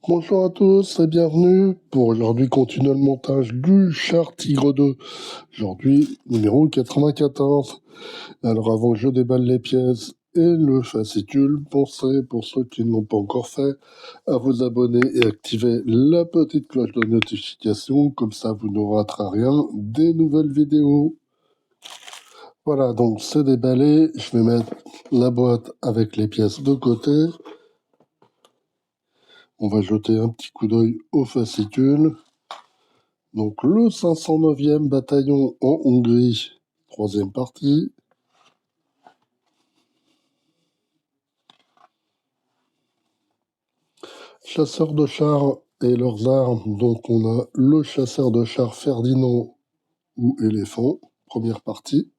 Bonjour à tous et bienvenue pour aujourd'hui continuer le montage du Char Tigre 2. Aujourd'hui, numéro 94. Alors avant que je déballe les pièces et le fascicule, pensez, pour ceux qui ne l'ont pas encore fait, à vous abonner et activer la petite cloche de notification, comme ça vous ne raterez rien des nouvelles vidéos. Voilà, donc c'est déballé, je vais mettre la boîte avec les pièces de côté. On va jeter un petit coup d'œil au fascicule. Donc le 509e bataillon en Hongrie, troisième partie. Chasseurs de chars et leurs armes. Donc on a le chasseur de chars Ferdinand ou éléphant, première partie.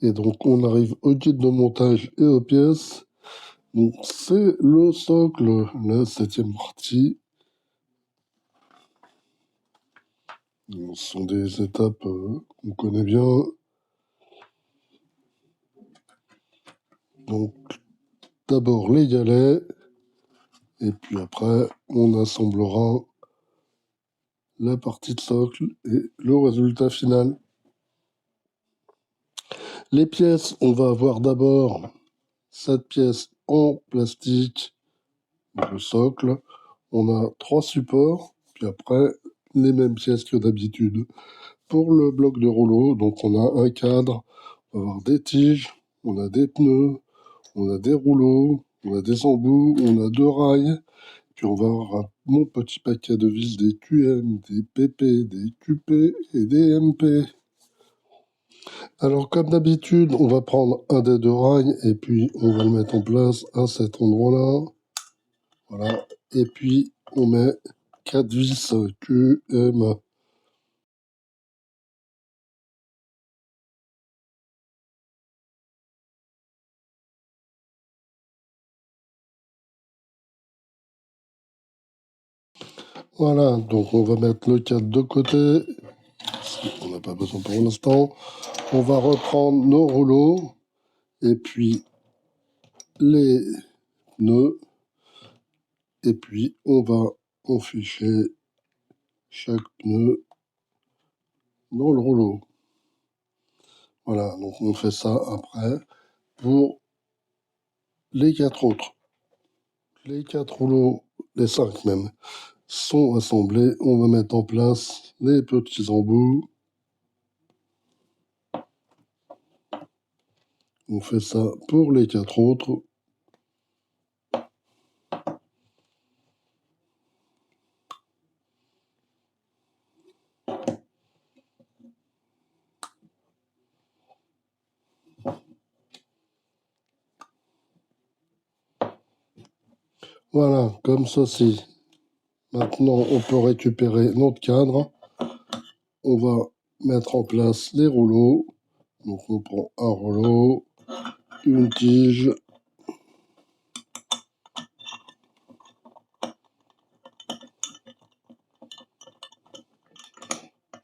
Et donc on arrive au guide de montage et aux pièces. Donc c'est le socle, la septième partie. Ce sont des étapes qu'on connaît bien. Donc d'abord les galets. Et puis après on assemblera la partie de socle et le résultat final. Les pièces, on va avoir d'abord cette pièce en plastique, le socle. On a 3 supports, puis après les mêmes pièces que d'habitude. Pour le bloc de rouleau, donc on a un cadre, on va avoir des tiges, on a des pneus, on a des rouleaux, on a des embouts, on a 2 rails, puis on va avoir mon petit paquet de vis, des QM, des PP, des QP et des MP. Alors, comme d'habitude, on va prendre un des 2 rails et puis on va le mettre en place à cet endroit-là. Voilà. Et puis, on met 4 vis QM. Voilà, donc on va mettre le cadre de côté. On n'a pas besoin pour l'instant. On va reprendre nos rouleaux et puis les nœuds. Et puis, on va enficher chaque pneu dans le rouleau. Voilà, donc on fait ça après pour les 4 autres. Les 4 rouleaux, les 5 même, sont assemblés. On va mettre en place les petits embouts. On fait ça pour les 4 autres. Voilà, comme ceci. Maintenant, on peut récupérer notre cadre. On va mettre en place les rouleaux. Donc, on prend un rouleau, une tige.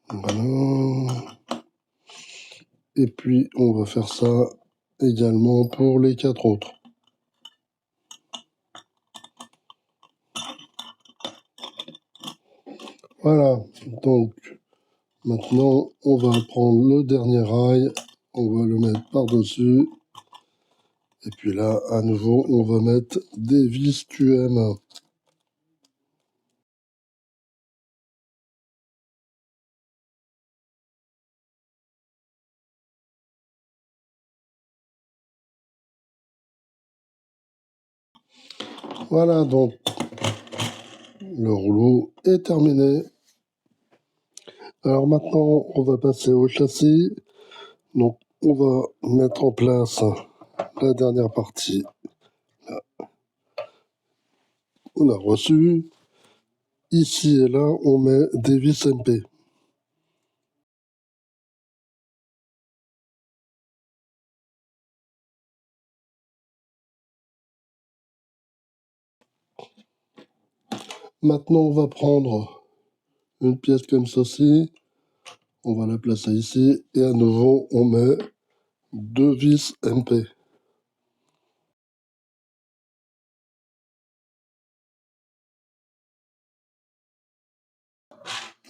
Voilà. Et puis, on va faire ça également pour les 4 autres. Voilà, donc maintenant, on va prendre le dernier rail, on va le mettre par-dessus. Et puis là, à nouveau, on va mettre des vis QM. Voilà, donc le rouleau est terminé. Alors maintenant, on va passer au châssis. Donc, on va mettre en place la dernière partie. Là, on a reçu. Ici et là, on met des vis MP. Maintenant, on va prendre une pièce comme ceci. On va la placer ici. Et à nouveau, on met 2 vis MP.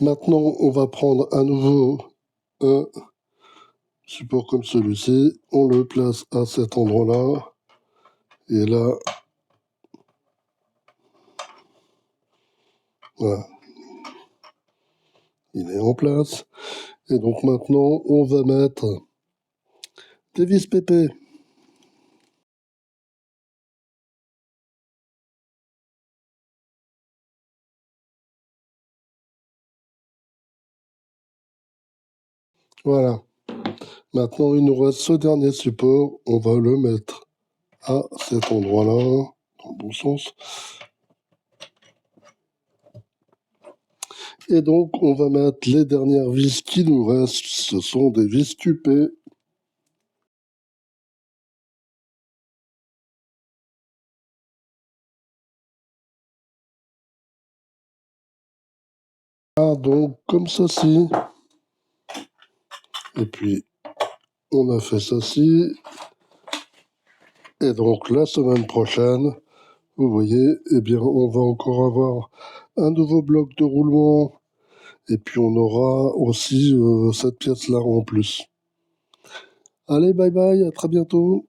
Maintenant, on va prendre à nouveau un support comme celui-ci. On le place à cet endroit-là. Et là, voilà, il est en place. Et donc maintenant, on va mettre des vis PP. Voilà. Maintenant, il nous reste ce dernier support. On va le mettre à cet endroit-là, dans le bon sens. Et donc, on va mettre les dernières vis qui nous restent. Ce sont des vis QP. Ah, donc, comme ceci. Et puis, on a fait ceci. Et donc, la semaine prochaine, vous voyez, eh bien, on va encore avoir un nouveau bloc de roulement. Et puis, on aura aussi cette pièce-là en plus. Allez, bye bye, à très bientôt.